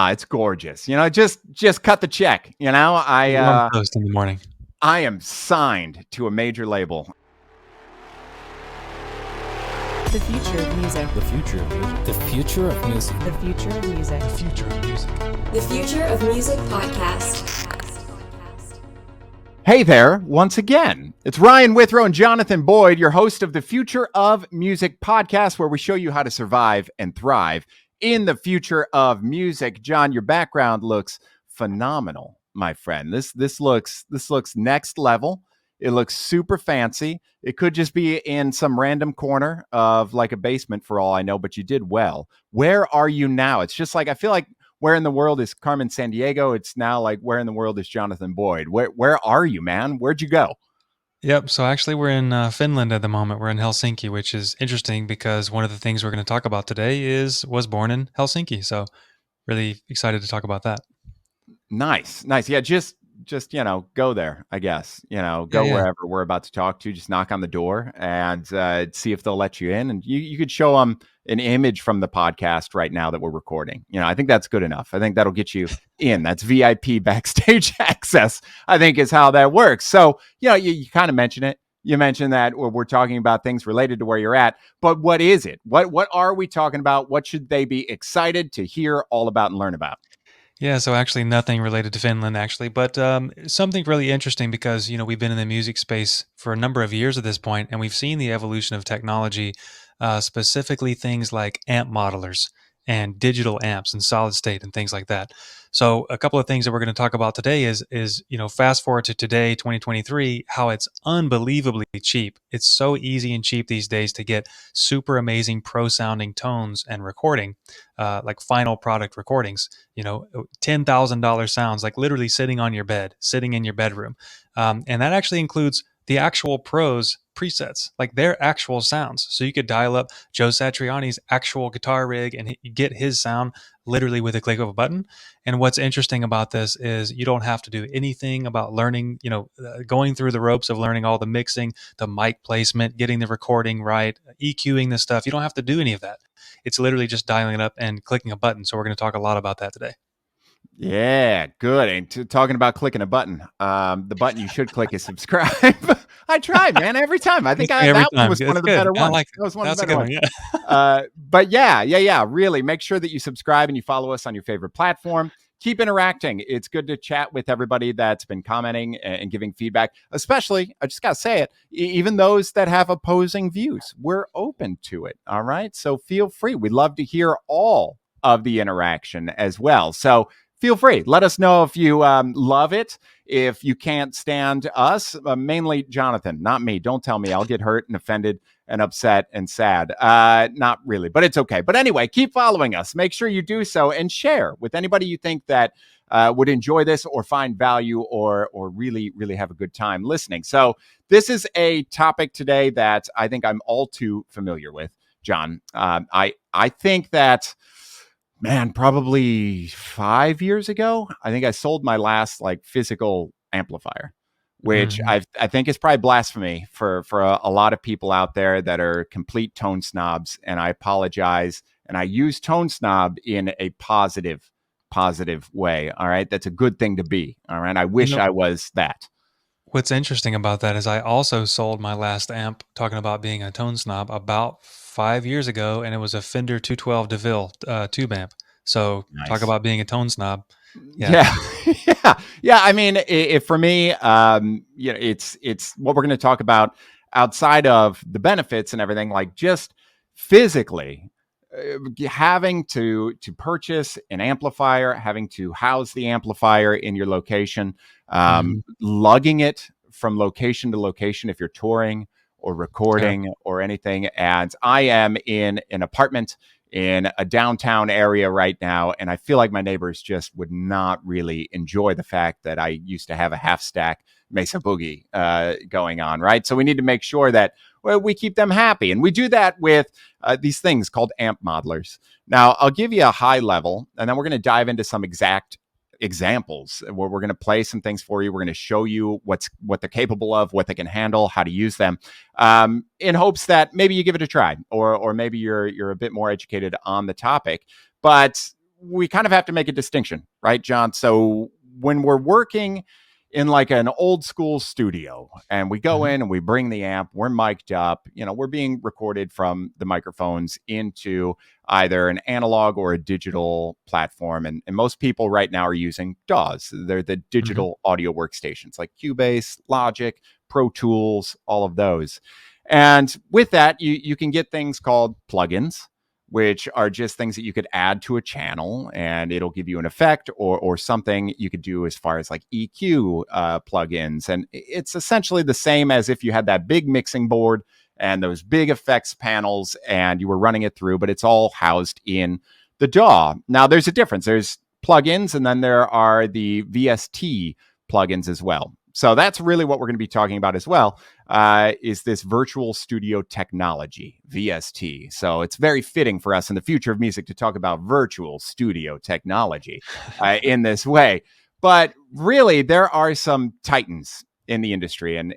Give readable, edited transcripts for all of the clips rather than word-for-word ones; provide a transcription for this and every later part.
It's gorgeous. Just cut the check. Warm toast in the morning. I am signed to a major label. The future of music. The future of music. The future of music. The future of music. The future of music. The Future of Music podcast. Hey there, once again. It's Ryan Withrow and Jonathan Boyd, your host of the Future of Music podcast, where we show you how to survive and thrive in the future of music. John, your background looks phenomenal, my friend. This looks next level. It looks super fancy. It could just be in some random corner of like a basement for all I know, but you did well. Where are you now? It's just like, I feel like where in the world is Carmen Sandiego? It's now like, where in the world is Jonathan Boyd? Where are you, man? Where'd you go? Yep. So actually we're in Finland at the moment. We're in Helsinki, which is interesting because one of the things we're going to talk about today was born in Helsinki. So really excited to talk about that. Nice. Yeah, just go there, I guess. Go wherever we're about to talk to. Just knock on the door and see if they'll let you in. And you could show them an image from the podcast right now that we're recording. I think that's good enough. I think that'll get you in. That's VIP backstage access, I think, is how that works. So, you kind of mentioned it. You mentioned that we're talking about things related to where you're at. But what is it? What are we talking about? What should they be excited to hear all about and learn about? Yeah, so actually nothing related to Finland, actually, but something really interesting because, we've been in the music space for a number of years at this point, and we've seen the evolution of technology, specifically things like amp modelers and digital amps and solid state and things like that. So a couple of things that we're going to talk about today is fast forward to today, 2023, how it's unbelievably cheap. It's so easy and cheap these days to get super amazing pro sounding tones and recording, like final product recordings, $10,000 sounds, like literally sitting on your bed, sitting in your bedroom. And that actually includes the actual pros presets, like their actual sounds. So you could dial up Joe Satriani's actual guitar rig and get his sound literally with a click of a button. And what's interesting about this is you don't have to do anything about learning, going through the ropes of learning all the mixing, the mic placement, getting the recording right, EQing the stuff. You don't have to do any of that. It's literally just dialing it up and clicking a button. So we're going to talk a lot about that today. Yeah, good. And talking about clicking a button, the button you should click is subscribe. I try, man, every time. I think that one was one of the better ones. That was one of the better ones. Yeah. But yeah. Really, make sure that you subscribe and you follow us on your favorite platform. Keep interacting. It's good to chat with everybody that's been commenting and giving feedback, especially, I just got to say it, even those that have opposing views. We're open to it, all right? So feel free. We'd love to hear all of the interaction as well. So feel free. Let us know if you love it, if you can't stand us, mainly Jonathan, not me. Don't tell me. I'll get hurt and offended and upset and sad. Not really, but it's okay. But anyway, keep following us. Make sure you do so and share with anybody you think that would enjoy this or find value or really, really have a good time listening. So this is a topic today that I think I'm all too familiar with, John. I think that, man, probably 5 years ago, I think I sold my last physical amplifier, which I think is probably blasphemy for a lot of people out there that are complete tone snobs. And I apologize. And I use tone snob in a positive way. All right. That's a good thing to be. All right. I wish I was that. What's interesting about that is I also sold my last amp, talking about being a tone snob, about 5 years ago, and it was a Fender 212 DeVille tube amp. So nice. Talk about being a tone snob. Yeah. I mean, for me, it's what we're going to talk about outside of the benefits and everything, like just physically having to purchase an amplifier, having to house the amplifier in your location, lugging it from location to location if you're touring or recording or anything. And I am in an apartment in a downtown area right now, and I feel like my neighbors just would not really enjoy the fact that I used to have a half stack Mesa Boogie going on, right? So we need to make sure that we keep them happy, and we do that with these things called amp modelers. Now, I'll give you a high level, and then we're going to dive into some exact examples where we're going to play some things for you. We're going to show you what they're capable of, what they can handle, how to use them, in hopes that maybe you give it a try, or maybe you're a bit more educated on the topic. But we kind of have to make a distinction, right, John? So when we're working in like an old school studio and we go in and we bring the amp, we're mic'd up, we're being recorded from the microphones into either an analog or a digital platform. And most people right now are using DAWs. They're the digital audio workstations like Cubase, Logic, Pro Tools, all of those. And with that, you can get things called plugins, which are just things that you could add to a channel and it'll give you an effect or something you could do as far as like EQ plugins. And it's essentially the same as if you had that big mixing board and those big effects panels and you were running it through, but it's all housed in the DAW. Now there's a difference. There's plugins and then there are the VST plugins as well. So that's really what we're going to be talking about as well, is this virtual studio technology, VST. So it's very fitting for us in the future of music to talk about virtual studio technology in this way. But really, there are some titans in the industry, and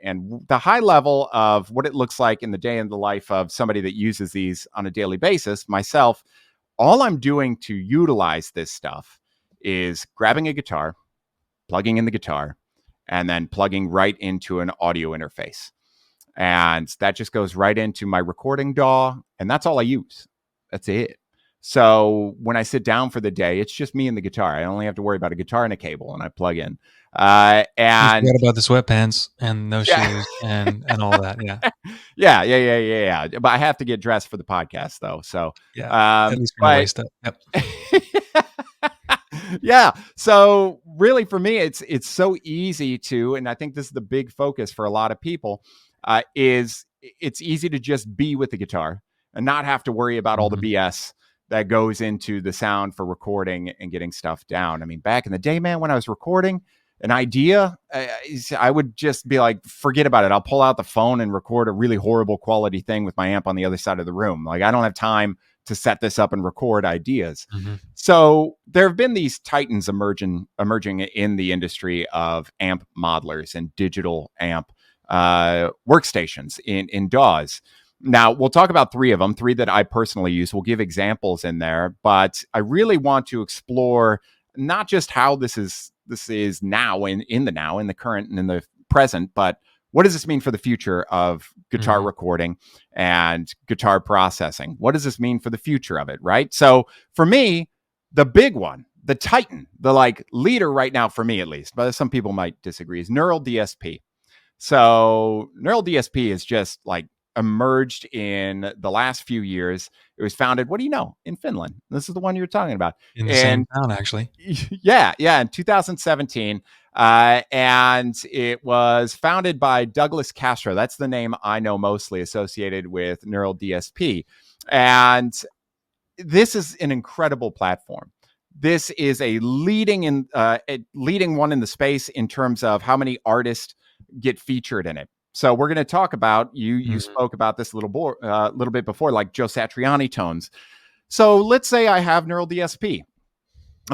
the high level of what it looks like in the day in the life of somebody that uses these on a daily basis, myself, all I'm doing to utilize this stuff is grabbing a guitar, plugging in the guitar, and then plugging right into an audio interface. And that just goes right into my recording DAW, and that's all I use. That's it. So when I sit down for the day, it's just me and the guitar. I only have to worry about a guitar and a cable, and I plug in. And you forgot about the sweatpants and no shoes and all that. Yeah. Yeah. But I have to get dressed for the podcast, though. So at least we're gonna waste it. Yep. Yeah. So really for me, it's so easy to, and I think this is the big focus for a lot of people, is it's easy to just be with the guitar and not have to worry about all the BS that goes into the sound for recording and getting stuff down. I mean, back in the day, man, when I was recording an idea, I would just be like, forget about it. I'll pull out the phone and record a really horrible quality thing with my amp on the other side of the room. Like, I don't have time to set this up and record ideas. So there have been these titans emerging in the industry of amp modelers and digital amp workstations in DAWs. Now, we'll talk about three of them, three that I personally use. We'll give examples in there, but I really want to explore not just how this is now in the current and in the present, but what does this mean for the future of guitar recording and guitar processing? What does this mean for the future of it, right? So for me, the big one, the titan, the like leader right now for me at least, but some people might disagree, is Neural DSP. So Neural DSP is just like emerged in the last few years. It was founded, what do you know, in Finland. This is the one you're talking about. In the same town, actually. Yeah, in 2017. And it was founded by Douglas Castro. That's the name I know mostly associated with Neural DSP. And this is an incredible platform. This is a leading one in the space in terms of how many artists get featured in it. So we're going to talk about, you spoke about this a little bit before, like Joe Satriani tones. So let's say I have Neural DSP,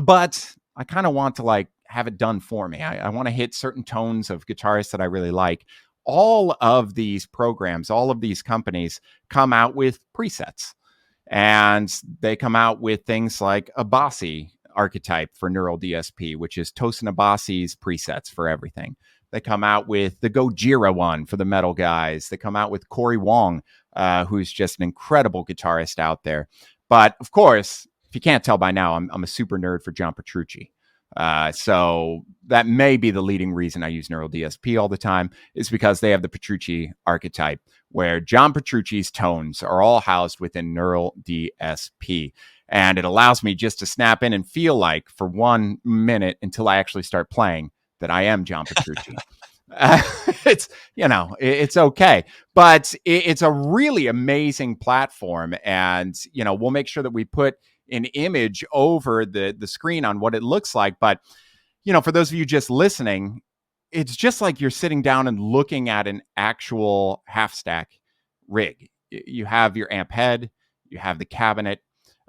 but I kind of want to like have it done for me. I want to hit certain tones of guitarists that I really like. All of these programs, all of these companies come out with presets, and they come out with things like a Bassi archetype for Neural DSP, which is Tosin Abasi's presets for everything. They come out with the Gojira one for the metal guys. They come out with Corey Wong, who's just an incredible guitarist out there. But of course, if you can't tell by now, I'm a super nerd for John Petrucci. So that may be the leading reason I use Neural DSP all the time, is because they have the Petrucci archetype, where John Petrucci's tones are all housed within Neural DSP. And it allows me just to snap in and feel like for 1 minute until I actually start playing that I am John Petrucci. It's okay, but it's a really amazing platform. And, we'll make sure that we put an image over the screen on what it looks like. But, for those of you just listening, it's just like you're sitting down and looking at an actual half stack rig. You have your amp head, you have the cabinet,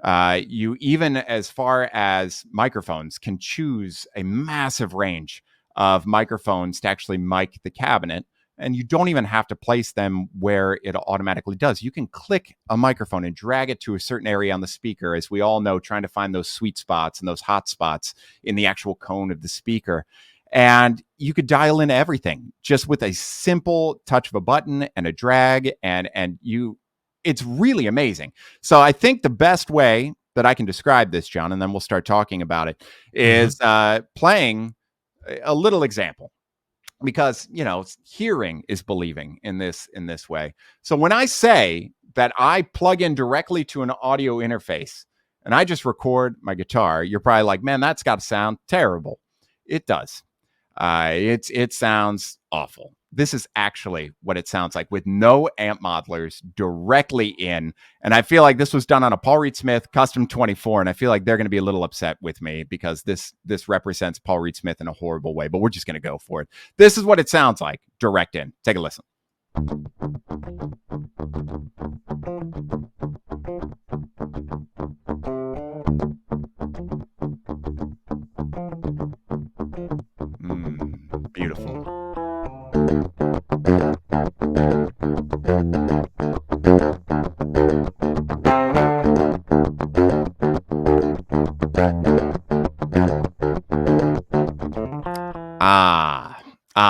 You even, as far as microphones, can choose a massive range of microphones to actually mic the cabinet. And you don't even have to place them where it automatically does. You can click a microphone and drag it to a certain area on the speaker, as we all know, trying to find those sweet spots and those hot spots in the actual cone of the speaker. And you could dial in everything just with a simple touch of a button and a drag, and it's really amazing. So I think the best way that I can describe this, John, and then we'll start talking about it, is playing a little example. Because, hearing is believing in this way. So when I say that I plug in directly to an audio interface and I just record my guitar, you're probably like, man, that's got to sound terrible. It does. It sounds awful. This is actually what it sounds like with no amp modelers directly in. And I feel like this was done on a Paul Reed Smith Custom 24. And I feel like they're going to be a little upset with me because this represents Paul Reed Smith in a horrible way, but we're just going to go for it. This is what it sounds like direct in. Take a listen. Beautiful.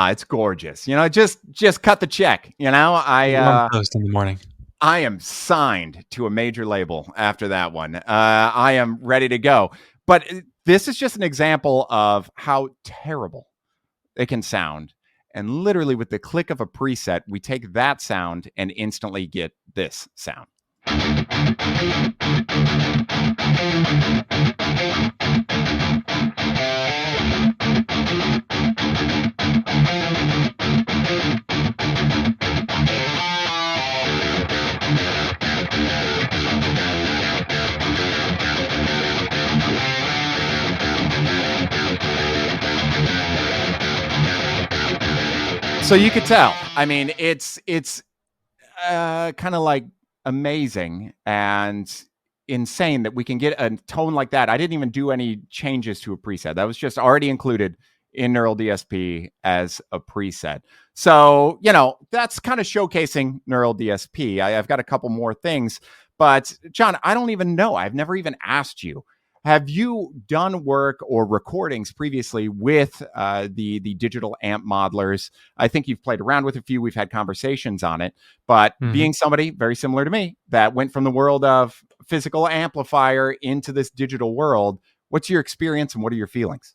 It's gorgeous. Just cut the check. I post in the morning. I am signed to a major label after that one. I am ready to go. But this is just an example of how terrible it can sound. And literally with the click of a preset, we take that sound and instantly get this sound. So you could tell. I mean, it's kind of like amazing and insane that we can get a tone like that. I didn't even do any changes to a preset. That was just already included in Neural DSP as a preset. So, that's kind of showcasing Neural DSP. I've got a couple more things, but John, I don't even know. I've never even asked you. Have you done work or recordings previously with the digital amp modelers? I think you've played around with a few. We've had conversations on it. But being somebody very similar to me that went from the world of physical amplifier into this digital world, what's your experience and what are your feelings?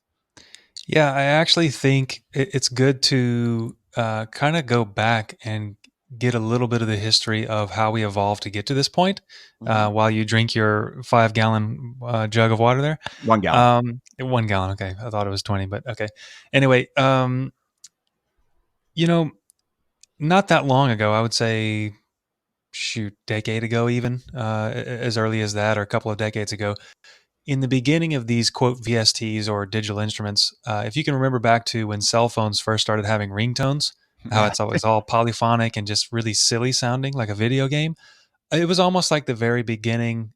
Yeah, I actually think it's good to kind of go back and get a little bit of the history of how we evolved to get to this point while you drink your 5-gallon jug of water there. 1 gallon. 1 gallon. Okay. I thought it was 20, but okay. Anyway, not that long ago, I would say, decade ago, even as early as that, or a couple of decades ago, in the beginning of these quote VSTs or digital instruments, if you can remember back to when cell phones first started having ringtones, how it's always all polyphonic and just really silly sounding like a video game. It was almost like the very beginning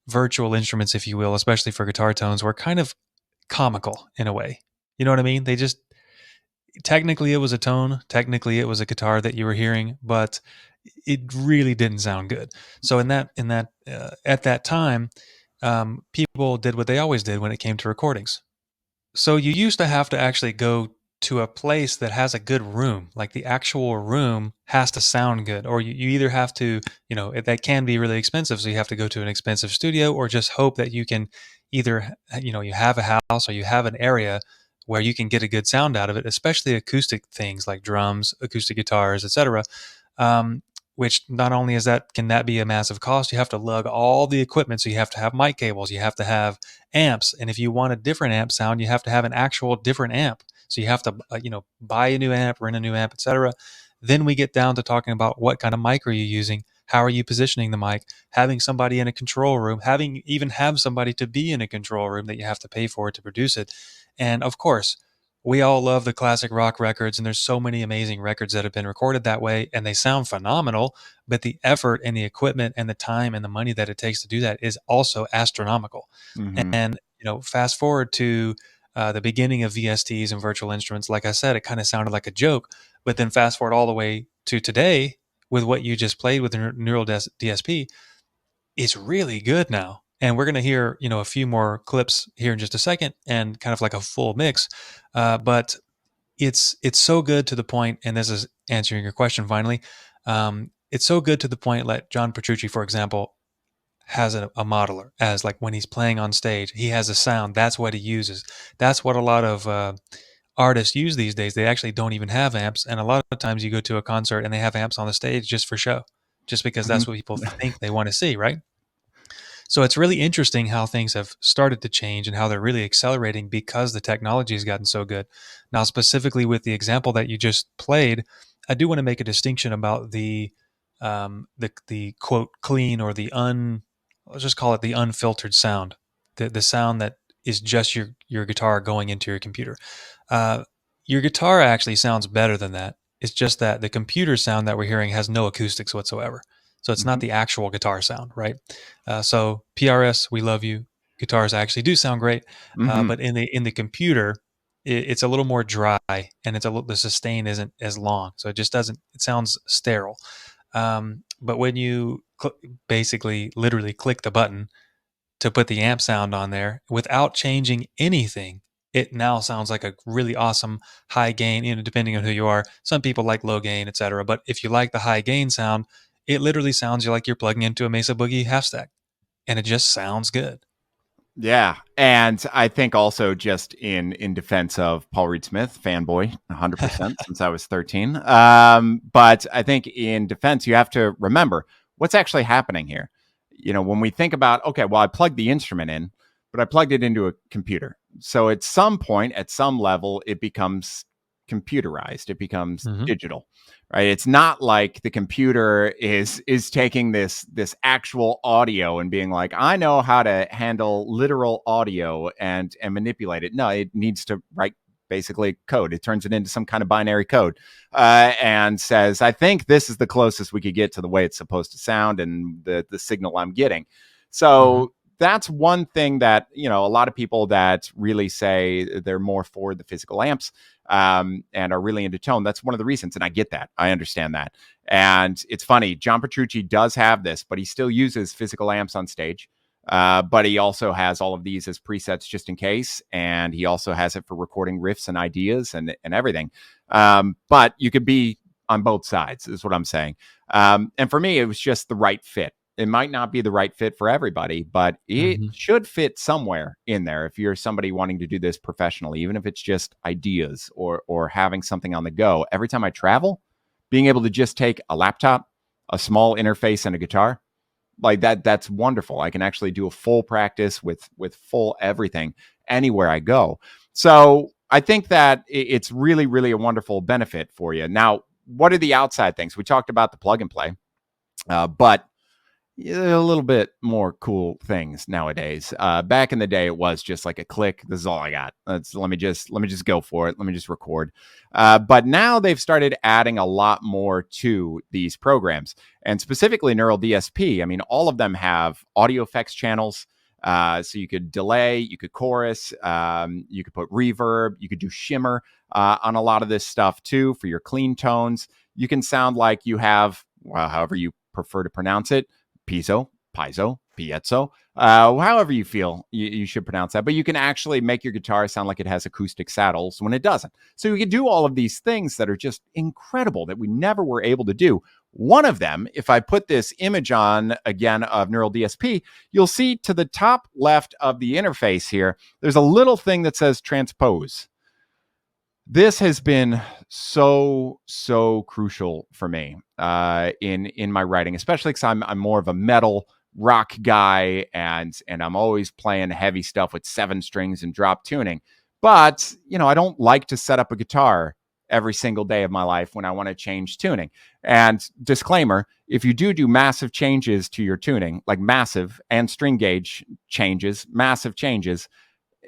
virtual instruments, if you will, especially for guitar tones, were kind of comical in a way. You know what I mean? They just, technically it was a tone, technically it was a guitar that you were hearing, but it really didn't sound good. So at that time, people did what they always did when it came to recordings. So you used to have to actually go to a place that has a good room, like the actual room has to sound good, or you either have to, that can be really expensive. So you have to go to an expensive studio or just hope that you can either, you have a house or you have an area where you can get a good sound out of it, especially acoustic things like drums, acoustic guitars, etc. Which not only can that be a massive cost, you have to lug all the equipment. So you have to have mic cables, you have to have amps. And if you want a different amp sound, you have to have an actual different amp. So you have to, buy a new amp, rent a new amp, etc. Then we get down to talking about what kind of mic are you using? How are you positioning the mic? Having somebody in a control room, have somebody to be in a control room that you have to pay for to produce it. And of course, we all love the classic rock records, and there's so many amazing records that have been recorded that way, and they sound phenomenal, but the effort and the equipment and the time and the money that it takes to do that is also astronomical. Mm-hmm. And, fast forward to the beginning of VSTs and virtual instruments, like I said, it kind of sounded like a joke, but then fast forward all the way to today with what you just played with the Neural DSP, it's really good now. And we're going to hear, a few more clips here in just a second and kind of like a full mix. But it's so good to the point, and this is answering your question finally. It's so good to the point that John Petrucci, for example, has a modeler as like when he's playing on stage, he has a sound. That's what he uses. That's what a lot of artists use these days. They actually don't even have amps. And a lot of times you go to a concert and they have amps on the stage just for show, just because that's what people think they want to see, right? So it's really interesting how things have started to change and how they're really accelerating because the technology has gotten so good. Now, specifically with the example that you just played, I do want to make a distinction about the quote clean or let's just call it the unfiltered sound, the sound that is just your guitar going into your computer. Your guitar actually sounds better than that. It's just that the computer sound that we're hearing has no acoustics whatsoever. So it's not the actual guitar sound, right? So PRS, we love you. Guitars actually do sound great, but in the computer, it's a little more dry, and the sustain isn't as long, so it just doesn't. It sounds sterile. But when you basically literally click the button to put the amp sound on there without changing anything, it now sounds like a really awesome high gain, depending on who you are. Some people like low gain, etc. But if you like the high gain sound, it literally sounds like you're plugging into a Mesa Boogie half stack, and it just sounds good. Yeah. And I think also just in defense of Paul Reed Smith, fanboy, 100% since I was 13. But I think in defense, you have to remember what's actually happening here. When we think about, okay, well, I plugged the instrument in, but I plugged it into a computer. So at some point, at some level, it becomes computerized. It becomes digital, right? It's not like the computer is taking this actual audio and being like, I know how to handle literal audio and manipulate it. No, it needs to write basically code. It turns it into some kind of binary code and says, I think this is the closest we could get to the way it's supposed to sound and the signal I'm getting. So that's one thing that, a lot of people that really say they're more for the physical amps and are really into tone. That's one of the reasons. And I get that. I understand that. And it's funny. John Petrucci does have this, but he still uses physical amps on stage. But he also has all of these as presets just in case. And he also has it for recording riffs and ideas and everything. But you could be on both sides is what I'm saying. And for me, it was just the right fit. It might not be the right fit for everybody, but it should fit somewhere in there. If you're somebody wanting to do this professionally, even if it's just ideas or having something on the go. Every time I travel, being able to just take a laptop, a small interface, and a guitar, like that's wonderful. I can actually do a full practice with full everything anywhere I go. So I think that it's really, really a wonderful benefit for you. Now, what are the outside things? We talked about the plug and play, but a little bit more cool things nowadays. Back in the day, it was just like a click. This is all I got. Let me just go for it. Let me just record. But now they've started adding a lot more to these programs, and specifically Neural DSP. I mean, all of them have audio effects channels. So you could delay, you could chorus, you could put reverb, you could do shimmer on a lot of this stuff too for your clean tones. You can sound like you have, well, however you prefer to pronounce it, piezo, piezo, however you feel you should pronounce that. But you can actually make your guitar sound like it has acoustic saddles when it doesn't. So you can do all of these things that are just incredible that we never were able to do. One of them, if I put this image on again of Neural DSP, you'll see to the top left of the interface here, there's a little thing that says transpose. This has been so crucial for me in my writing, especially because I'm more of a metal rock guy, and I'm always playing heavy stuff with 7 strings and drop tuning. But I don't like to set up a guitar every single day of my life when I want to change tuning. And disclaimer: if you do massive changes to your tuning, like massive and string gauge changes, massive changes,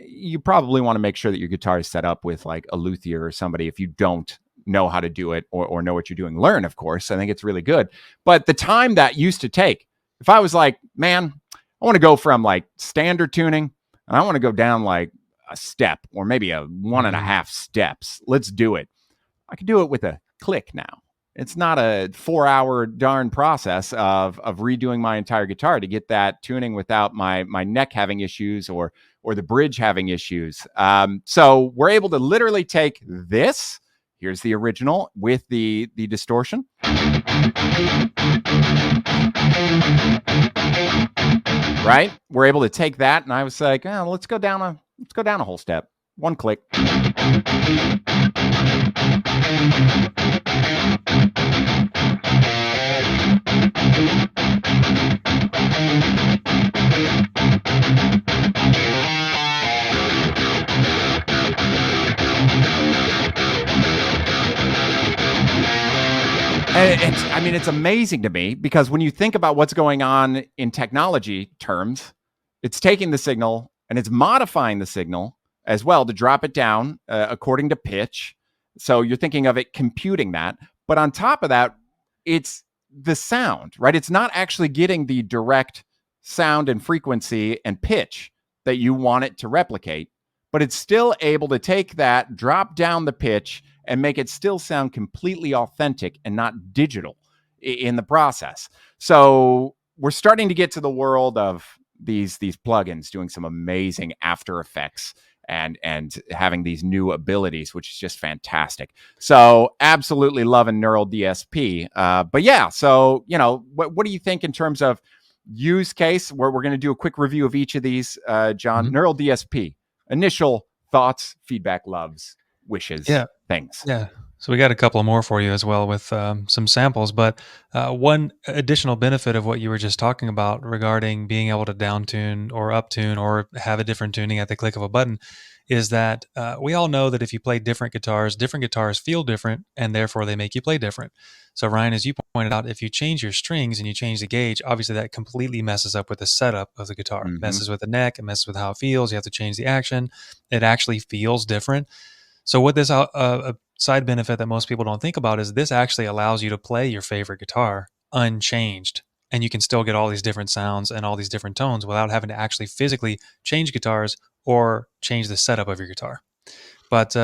you probably want to make sure that your guitar is set up with like a luthier or somebody. If you don't know how to do it or know what you're doing, learn, of course. I think it's really good. But the time that used to take, if I was like, man, I want to go from like standard tuning and I want to go down like a step or maybe a 1.5 steps, let's do it. I can do it with a click now. It's not a 4-hour darn process of redoing my entire guitar to get that tuning without my neck having issues or the bridge having issues. So we're able to literally take this. Here's the original with the distortion. Right? We're able to take that, and I was like, oh, let's go down a whole step. One click. It's amazing to me because when you think about what's going on in technology terms, it's taking the signal and it's modifying the signal as well to drop it down according to pitch. So you're thinking of it computing that. But on top of that, it's the sound, right? It's not actually getting the direct sound and frequency and pitch that you want it to replicate, but it's still able to take that, drop down the pitch, and make it still sound completely authentic and not digital in the process. So we're starting to get to the world of these plugins doing some amazing After Effects and having these new abilities, which is just fantastic. So absolutely loving Neural DSP. But yeah, so, what do you think in terms of use case? We're going to do a quick review of each of these, John. Mm-hmm. Neural DSP, initial thoughts, feedback, loves, wishes, things. Yeah. So we got a couple more for you as well with some samples, but one additional benefit of what you were just talking about regarding being able to down tune or up tune or have a different tuning at the click of a button is that we all know that if you play different guitars feel different, and therefore they make you play different. So Ryan, as you pointed out, if you change your strings and you change the gauge, obviously that completely messes up with the setup of the guitar. Mm-hmm. It messes with the neck, it messes with how it feels. You have to change the action. It actually feels different. So what this a side benefit that most people don't think about is this actually allows you to play your favorite guitar unchanged, and you can still get all these different sounds and all these different tones without having to actually physically change guitars or change the setup of your guitar. But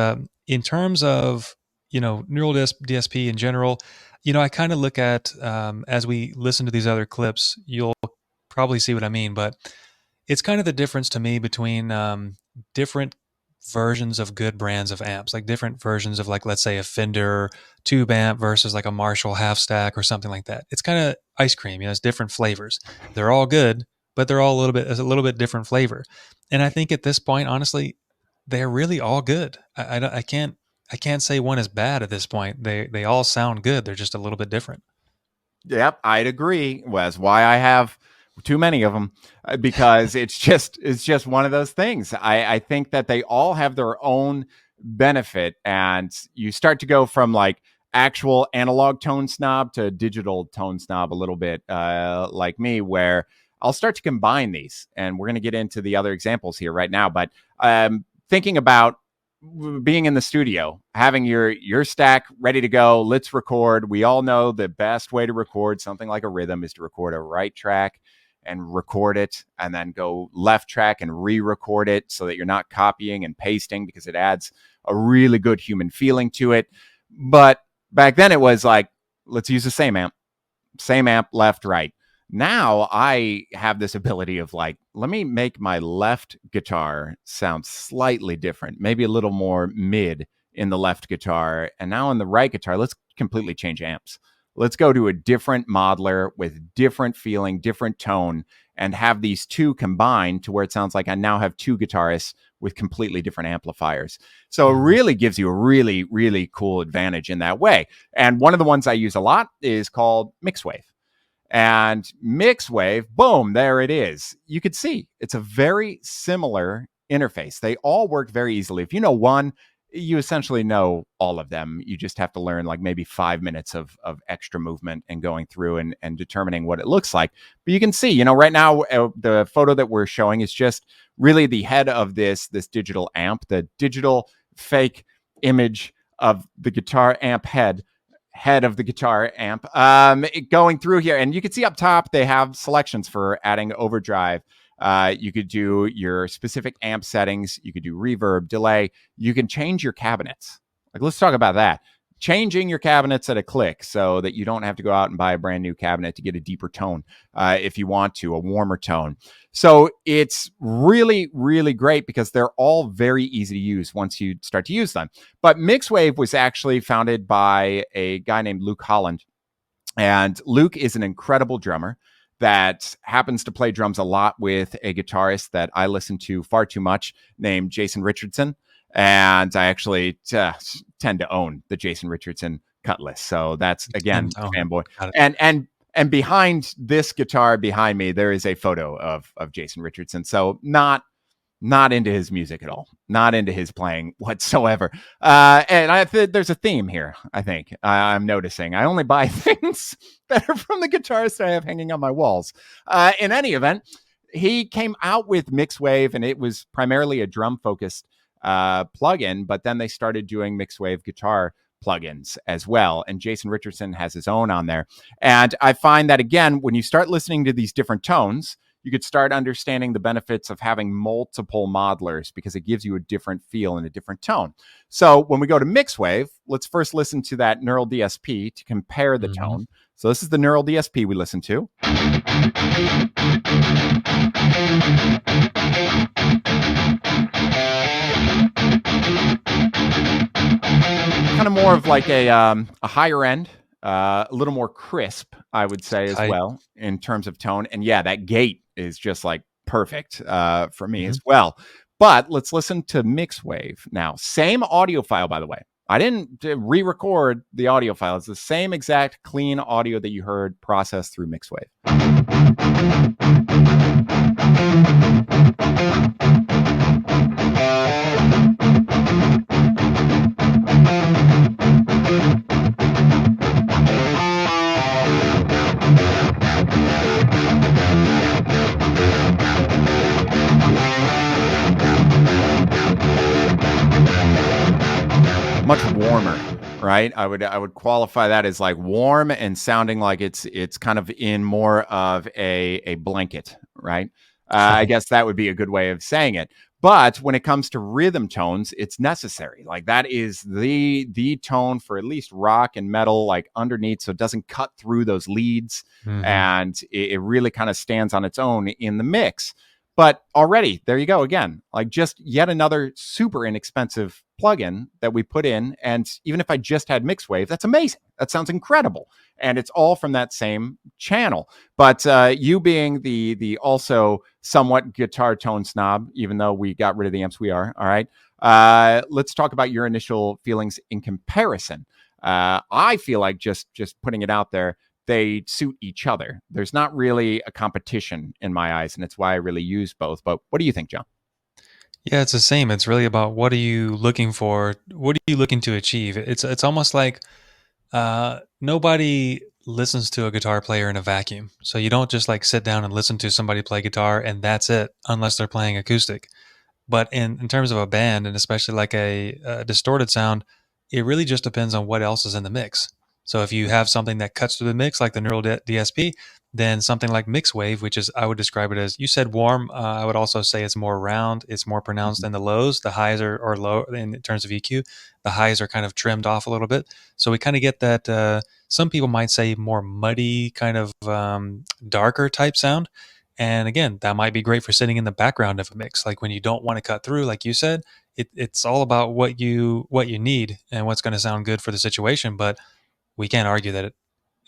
in terms of Neural DSP in general, I kind of look at as we listen to these other clips, you'll probably see what I mean. But it's kind of the difference to me between different versions of good brands of amps, like different versions of, like, let's say a Fender tube amp versus like a Marshall half stack or something like that. It's kind of ice cream, it's different flavors. They're all good, but they're all a little bit different flavor. And I think at this point, honestly, they're really all good. I can't say one is bad at this point. They all sound good. They're just a little bit different. Yep, I'd agree. That's why I have too many of them, because it's just one of those things. I think that they all have their own benefit, and you start to go from like actual analog tone snob to digital tone snob a little bit, like me, where I'll start to combine these, and we're going to get into the other examples here right now. But thinking about being in the studio, having your stack ready to go, let's record. We all know the best way to record something like a rhythm is to record a right track and record it, and then go left track and re-record it so that you're not copying and pasting, because it adds a really good human feeling to it. But back then it was like, let's use the same amp, left, right. Now I have this ability of like, let me make my left guitar sound slightly different, maybe a little more mid in the left guitar. And now in the right guitar, let's completely change amps. Let's go to a different modeler with different feeling, different tone, and have these two combined to where it sounds like I now have two guitarists with completely different amplifiers. So it really gives you a really, really cool advantage in that way. And one of the ones I use a lot is called MixWave. And MixWave, boom, there it is. You could see it's a very similar interface. They all work very easily. If you know one, you essentially know all of them. You just have to learn like maybe 5 minutes of extra movement and going through and determining what it looks like. But you can see, right now, the photo that we're showing is just really the head of this digital amp, the digital fake image of the guitar amp head of the guitar amp going through here. And you can see up top, they have selections for adding overdrive. You could do your specific amp settings. You could do reverb, delay. You can change your cabinets. Like, let's talk about that. Changing your cabinets at a click so that you don't have to go out and buy a brand new cabinet to get a deeper tone if you want to, a warmer tone. So it's really, really great because they're all very easy to use once you start to use them. But MixWave was actually founded by a guy named Luke Holland. And Luke is an incredible drummer that happens to play drums a lot with a guitarist that I listen to far too much named Jason Richardson. And I actually tend to own the Jason Richardson Cutlass. So that's, again, fanboy. And behind this guitar behind me, there is a photo of Jason Richardson. So not into his music at all, not into his playing whatsoever. And there's a theme here, I think. I'm noticing. I only buy things that are from the guitarist I have hanging on my walls. In any event, he came out with MixWave, and it was primarily a drum-focused plugin, but then they started doing MixWave guitar plugins as well. And Jason Richardson has his own on there. And I find that, again, when you start listening to these different tones, you could start understanding the benefits of having multiple modelers because it gives you a different feel and a different tone. So when we go to MixWave, let's first listen to that Neural DSP to compare the tone. So this is the Neural DSP we listen to. Kind of more of like a higher end, a little more crisp, I would say, as well, in terms of tone. And yeah, that gate is just like perfect for me as well. But let's listen to MixWave now. Same audio file, by the way. I didn't re-record the audio file. It's the same exact clean audio that you heard processed through MixWave. Much warmer, right? I would qualify that as like warm and sounding like it's kind of in more of a blanket, right? I guess that would be a good way of saying it. But when it comes to rhythm tones, it's necessary. Like that is the tone for at least rock and metal, like underneath, so it doesn't cut through those leads, and it really kind of stands on its own in the mix. But already, there you go again, like just yet another super inexpensive plugin that we put in. And even if I just had MixWave, that's amazing. That sounds incredible. And it's all from that same channel. But you being the also somewhat guitar tone snob, even though we got rid of the amps we are, all right, let's talk about your initial feelings in comparison. I feel like just putting it out there, they suit each other. There's not really a competition in my eyes, and it's why I really use both. But what do you think, John? Yeah, it's the same. It's really about what are you looking for? What are you looking to achieve? It's almost like nobody listens to a guitar player in a vacuum. So you don't just like sit down and listen to somebody play guitar and that's it, unless they're playing acoustic. But in terms of a band, and especially like a distorted sound, it really just depends on what else is in the mix. So if you have something that cuts through the mix, like the Neural DSP, then something like MixWave, which is, I would describe it as, you said warm, I would also say it's more round, it's more pronounced in the lows. The highs are low in terms of EQ. The highs are kind of trimmed off a little bit. So we kind of get that, some people might say more muddy, kind of darker type sound. And again, that might be great for sitting in the background of a mix. Like when you don't want to cut through, like you said, it's all about what you need and what's going to sound good for the situation. But we can't argue that it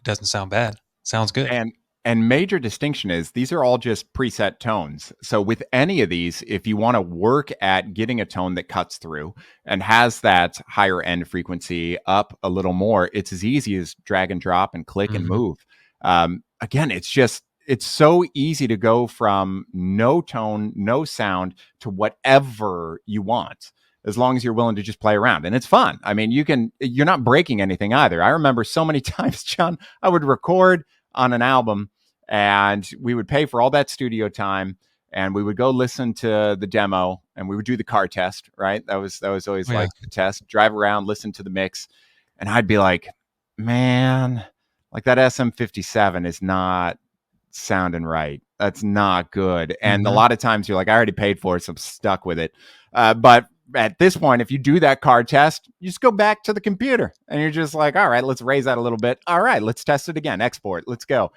doesn't sound bad. It sounds good. And major distinction is these are all just preset tones. So with any of these, if you want to work at getting a tone that cuts through and has that higher end frequency up a little more, it's as easy as drag and drop and click and move. Again, it's so easy to go from no tone, no sound to whatever you want. as long as you're willing to just play around. And it's fun. I mean, you're not breaking anything either. I remember so many times, John, I would record on an album and we would pay for all that studio time and we would go listen to the demo and we would do the car test, right? That was always like the test, drive around, listen to the mix. And I'd be like, man, like that SM57 is not sounding right. That's not good. And a lot of times you're like, I already paid for it, so I'm stuck with it. But at this point, if you do that card test, you just go back to the computer and you're just like, all right, let's raise that a little bit. All right, let's test it again. Export. Let's go.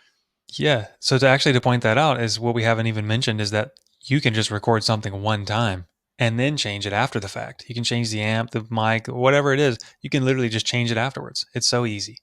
Yeah. So to point that out is what we haven't even mentioned is that you can just record something one time and then change it after the fact. You can change the amp, the mic, whatever it is. You can literally just change it afterwards. It's so easy.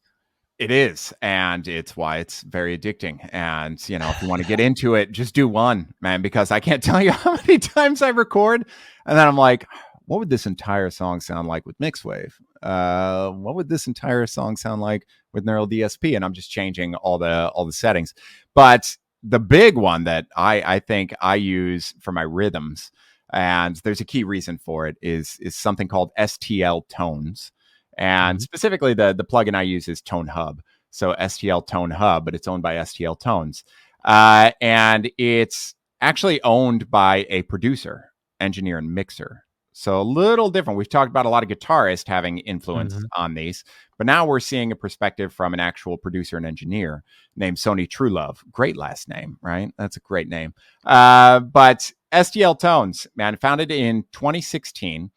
It is, and it's why it's very addicting. And, you know, if you want to get into it, just do one, man, because I can't tell you how many times I record. And then I'm like, what would this entire song sound like with MixWave? What would this entire song sound like with Neural DSP? And I'm just changing all the settings. But the big one that I think I use for my rhythms, and there's a key reason for it, is something called STL Tones. And specifically, the plugin I use is Tone Hub. So STL Tone Hub, but it's owned by STL Tones. And it's actually owned by a producer, engineer, and mixer. So a little different. We've talked about a lot of guitarists having influence on these, but now we're seeing a perspective from an actual producer and engineer named Sony Truelove. Great last name, right? That's a great name. But STL Tones, man, founded in 2016.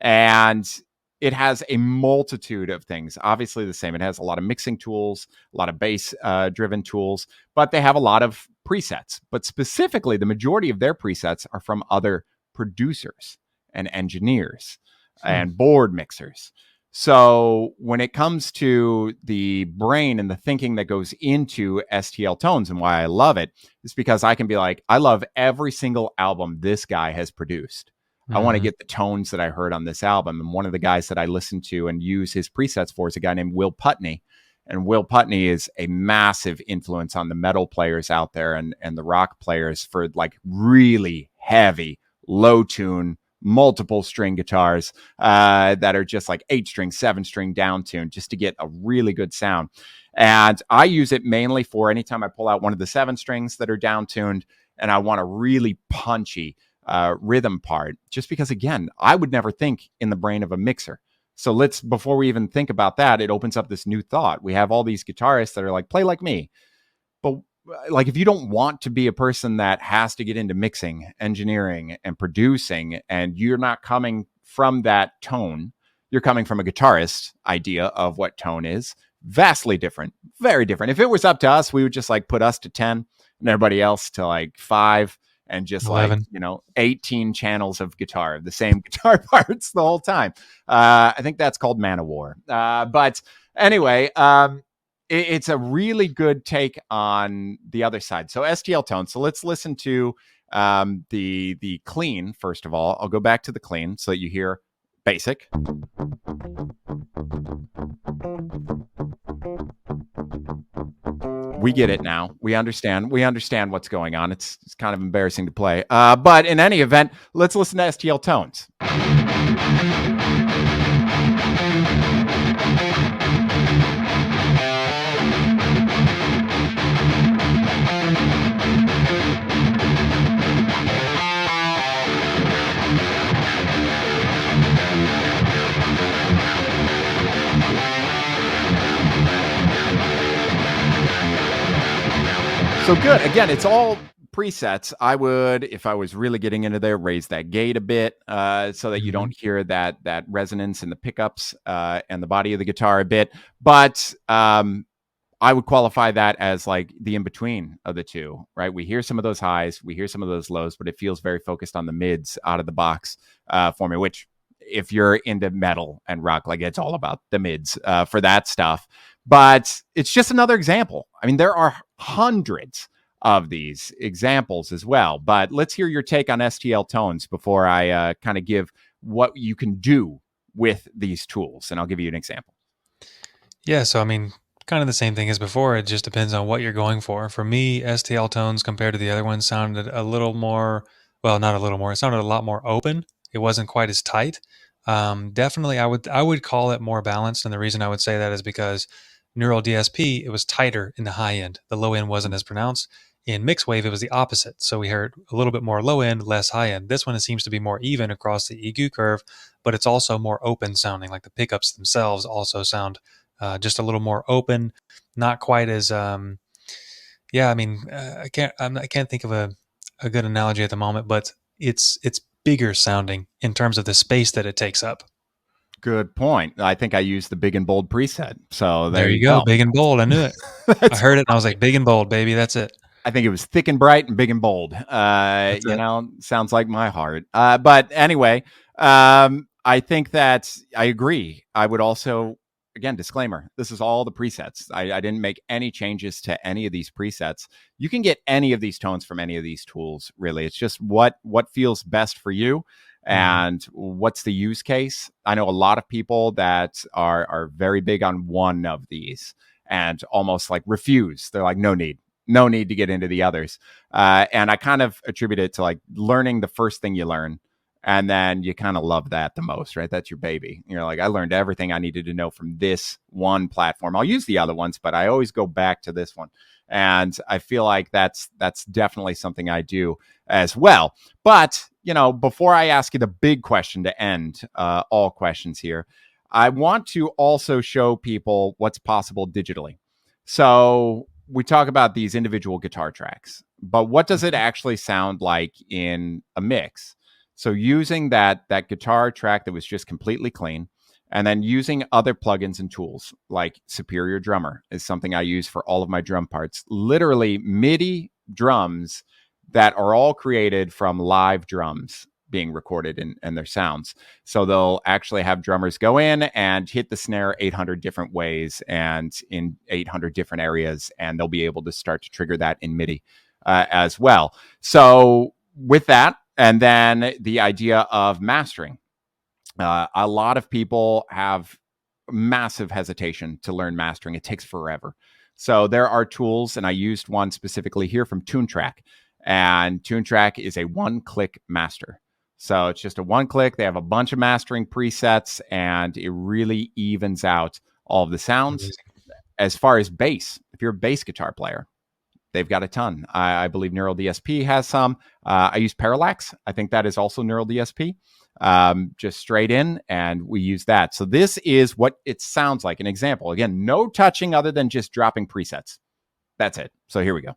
And it has a multitude of things, obviously the same. It has a lot of mixing tools, a lot of bass driven tools, but they have a lot of presets. But specifically, the majority of their presets are from other producers and engineers and board mixers. So when it comes to the brain and the thinking that goes into STL Tones and why I love it, is because I can be like, I love every single album this guy has produced. I want to get the tones that I heard on this album. And one of the guys that I listen to and use his presets for is a guy named Will Putney. And Will Putney is a massive influence on the metal players out there and the rock players for like really heavy, low tune, multiple string guitars that are just like 8-string, 7-string down tune just to get a really good sound. And I use it mainly for anytime I pull out one of the 7 strings that are down tuned and I want a really punchy rhythm part, just because, again, I would never think in the brain of a mixer. So before we even think about that, it opens up this new thought. We have all these guitarists that are like, play like me. But like, if you don't want to be a person that has to get into mixing, engineering, and producing, and you're not coming from that tone, you're coming from a guitarist idea of what tone is, vastly different, very different. If it was up to us, we would just like put us to 10 and everybody else to like 5. And just 11. Like, 18 channels of guitar, the same guitar parts the whole time. I think that's called Man of War. But anyway, it's a really good take on the other side. So STL Tones. So let's listen to the clean, first of all. I'll go back to the clean so that you hear basic. We get it now. We understand what's going on. It's kind of embarrassing to play. But in any event, let's listen to STL Tones. So good. Again, it's all presets. I would, if I was really getting into there, raise that gate a bit so that you don't hear that resonance in the pickups and the body of the guitar a bit. But I would qualify that as like the in-between of the two, right? We hear some of those highs, we hear some of those lows, but it feels very focused on the mids out of the box for me, which if you're into metal and rock, like it's all about the mids for that stuff. But it's just another example. I mean, there are hundreds of these examples as well. But let's hear your take on STL Tones before I kind of give what you can do with these tools. And I'll give you an example. Yeah, so I mean, kind of the same thing as before. It just depends on what you're going for. For me, STL Tones compared to the other ones sounded a little more, well, not a little more. It sounded a lot more open. It wasn't quite as tight. Definitely, I would call it more balanced, and the reason I would say that is because Neural DSP, it was tighter in the high end. The low end wasn't as pronounced. In MixWave, it was the opposite. So we heard a little bit more low end, less high end. This one, it seems to be more even across the EQ curve, but it's also more open sounding. Like the pickups themselves also sound just a little more open, not quite as. Yeah, I mean, I can't think of a good analogy at the moment, but it's bigger sounding in terms of the space that it takes up. Good point. I think I used the big and bold preset. So There you go. Big and bold. I knew it. I heard it and I was like, big and bold, baby. That's it. I think it was thick and bright and big and bold. Sounds like my heart. But anyway, I think that I agree. I would also, again, disclaimer, this is all the presets. I didn't make any changes to any of these presets. You can get any of these tones from any of these tools, really. It's just what feels best for you and what's the use case. I know a lot of people that are very big on one of these and almost like refuse. They're like, no need to get into the others. And I kind of attribute it to like learning the first thing you learn. And then you kind of love that the most, right? That's your baby. You're like, I learned everything I needed to know from this one platform. I'll use the other ones, but I always go back to this one. And I feel like that's definitely something I do as well. But, before I ask you the big question to end all questions here, I want to also show people what's possible digitally. So we talk about these individual guitar tracks, but what does it actually sound like in a mix? So using that guitar track that was just completely clean, and then using other plugins and tools like Superior Drummer is something I use for all of my drum parts. Literally MIDI drums that are all created from live drums being recorded and their sounds. So they'll actually have drummers go in and hit the snare 800 different ways and in 800 different areas, and they'll be able to start to trigger that in MIDI as well. So with that, and then the idea of mastering. A lot of people have massive hesitation to learn mastering. It takes forever. So there are tools, and I used one specifically here from TuneTrack. And TuneTrack is a one-click master. So it's just a one-click. They have a bunch of mastering presets, and it really evens out all of the sounds. Amazing. As far as bass, if you're a bass guitar player, they've got a ton. I believe Neural DSP has some. I use Parallax. I think that is also Neural DSP. Just straight in, and we use that. So this is what it sounds like. An example. Again, no touching other than just dropping presets. That's it. So here we go.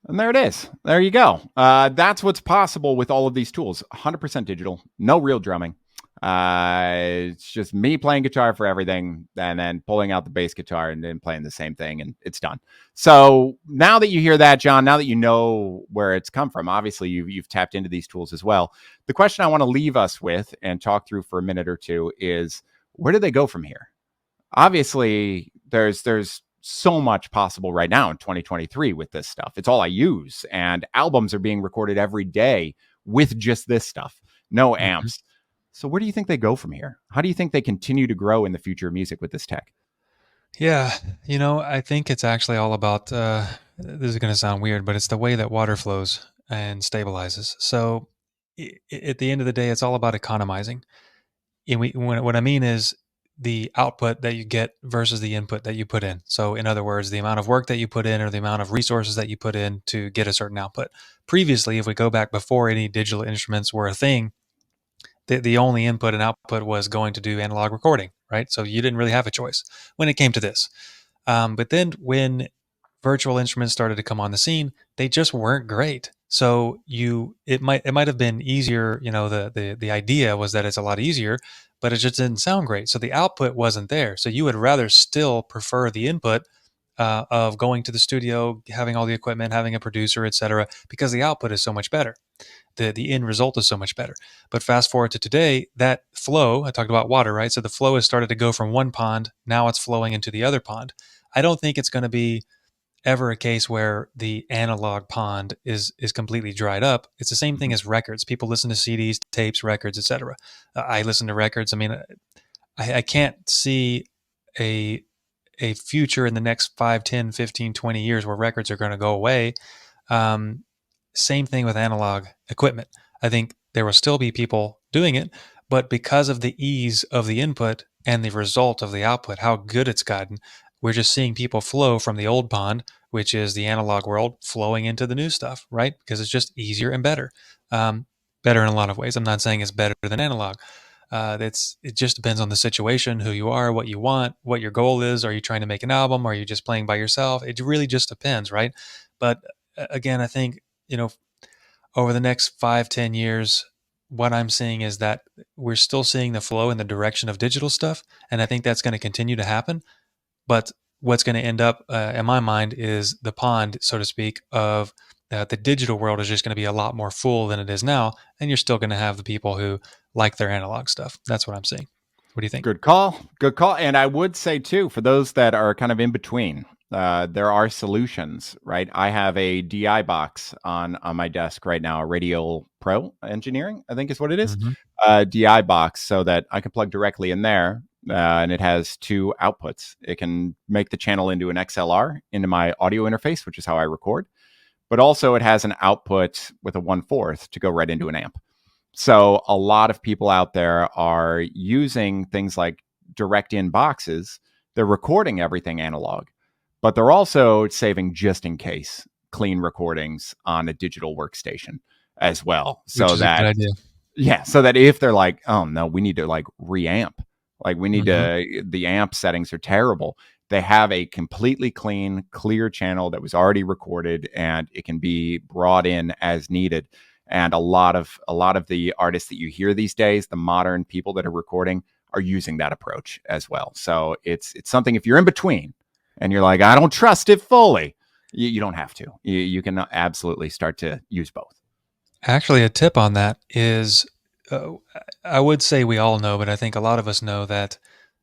And there it is. There you go. That's what's possible with all of these tools. 100% digital, no real drumming. It's just me playing guitar for everything and then pulling out the bass guitar and then playing the same thing, and it's done. So now that you hear that, John, now that you know where it's come from, obviously you've tapped into these tools as well. The question I want to leave us with and talk through for a minute or two is, where do they go from here? Obviously, there's so much possible right now in 2023 with this stuff. It's all I use, and albums are being recorded every day with just this stuff. No amps. So where do you think they go from here? How do you think they continue to grow in the future of music with this tech? Yeah, I think it's actually all about, this is going to sound weird, but it's the way that water flows and stabilizes. So at the end of the day, it's all about economizing. And what I mean is the output that you get versus the input that you put in. So in other words, the amount of work that you put in or the amount of resources that you put in to get a certain output. Previously, if we go back before any digital instruments were a thing, the only input and output was going to do analog recording, right? So you didn't really have a choice when it came to this. But then when virtual instruments started to come on the scene, they just weren't great. So it might have been easier. The idea was that it's a lot easier, but it just didn't sound great. So the output wasn't there. So you would rather still prefer the input of going to the studio, having all the equipment, having a producer, etc., because the output is so much better. The end result is so much better. But fast forward to today, that flow, I talked about water, right? So the flow has started to go from one pond, now it's flowing into the other pond. I don't think it's going to be ever a case where the analog pond is completely dried up. It's the same thing as records. People listen to CDs, tapes, records, etc. I listen to records. I mean, I can't see a future in the next 5, 10, 15, 20 years where records are going to go away. Same thing with analog equipment. I think there will still be people doing it, but because of the ease of the input and the result of the output, how good it's gotten, we're just seeing people flow from the old pond, which is the analog world, flowing into the new stuff, right? Because it's just easier and better. Better in a lot of ways. I'm not saying it's better than analog. It just depends on the situation, who you are, what you want, what your goal is. Are you trying to make an album? Are you just playing by yourself? It really just depends, right? But again, I think, over the next 5, 10 years, what I'm seeing is that we're still seeing the flow in the direction of digital stuff. And I think that's going to continue to happen. But what's going to end up, in my mind, is the pond, so to speak, of the digital world is just going to be a lot more full than it is now. And you're still going to have the people who like their analog stuff. That's what I'm seeing. What do you think? Good call. Good call. And I would say, too, for those that are kind of in between, there are solutions, right? I have a DI box on my desk right now, a Radial Pro Engineering, I think is what it is, DI box, so that I can plug directly in there. And it has 2 outputs. It can make the channel into an XLR into my audio interface, which is how I record. But also it has an output with a 1/4 to go right into an amp. So a lot of people out there are using things like direct in boxes. They're recording everything analog, but they're also saving just in case clean recordings on a digital workstation as well. So which is that, a good idea. Yeah, so that if they're like, oh no, we need to like reamp, like we need to, the amp settings are terrible, they have a completely clean, clear channel that was already recorded and it can be brought in as needed. And a lot of the artists that you hear these days, the modern people that are recording, are using that approach as well. So it's something, if you're in between and you're like, I don't trust it fully, you don't have to. You can absolutely start to use both. Actually, a tip on that is, I would say we all know, but I think a lot of us know that,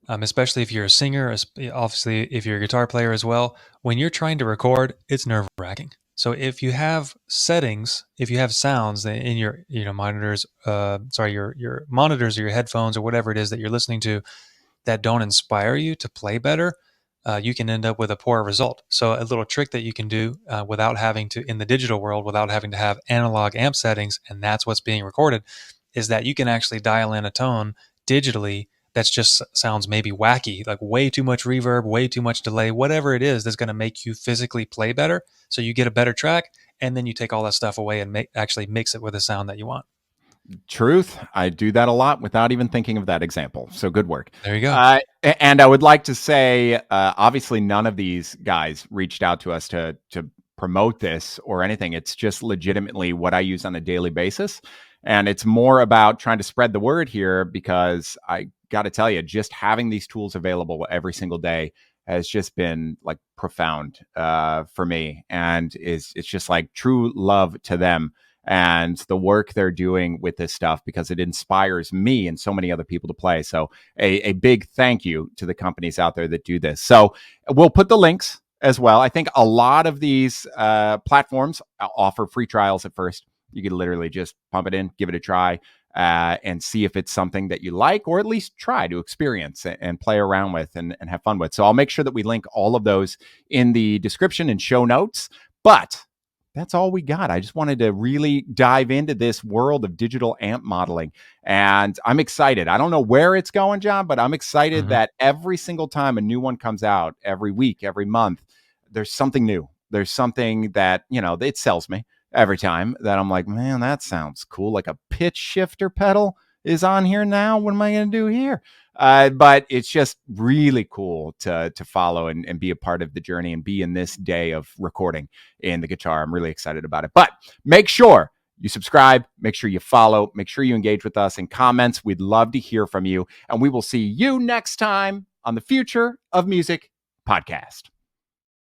especially if you're a singer, obviously if you're a guitar player as well, when you're trying to record, it's nerve-wracking. So if you have settings, if you have sounds in your monitors, your monitors or your headphones or whatever it is that you're listening to that don't inspire you to play better, you can end up with a poor result. So a little trick that you can do without having to, in the digital world, without having to have analog amp settings, and that's what's being recorded, is that you can actually dial in a tone digitally that just sounds maybe wacky, like way too much reverb, way too much delay, whatever it is that's going to make you physically play better. So you get a better track, and then you take all that stuff away and actually mix it with a sound that you want. Truth. I do that a lot without even thinking of that example. So good work. There you go. And I would like to say, obviously, none of these guys reached out to us to promote this or anything. It's just legitimately what I use on a daily basis. And it's more about trying to spread the word here, because I got to tell you, just having these tools available every single day has just been like profound for me. And it's just like true love to them and the work they're doing with this stuff, because it inspires me and so many other people to play. So a big thank you to the companies out there that do this. So we'll put the links as well. I think a lot of these platforms offer free trials at first. You can literally just pump it in, give it a try, and see if it's something that you like, or at least try to experience and play around with and have fun with. So I'll make sure that we link all of those in the description and show notes. But that's all we got. I just wanted to really dive into this world of digital amp modeling. And I'm excited. I don't know where it's going, John, but I'm excited that every single time a new one comes out, every week, every month, there's something new. There's something that, it sells me every time, that I'm like, man, that sounds cool. Like a pitch shifter pedal is on here now. What am I going to do here? But it's just really cool to follow and be a part of the journey and be in this day of recording in the guitar. I'm really excited about it. But make sure you subscribe, make sure you follow, make sure you engage with us in comments. We'd love to hear from you. And we will see you next time on the Future of Music podcast.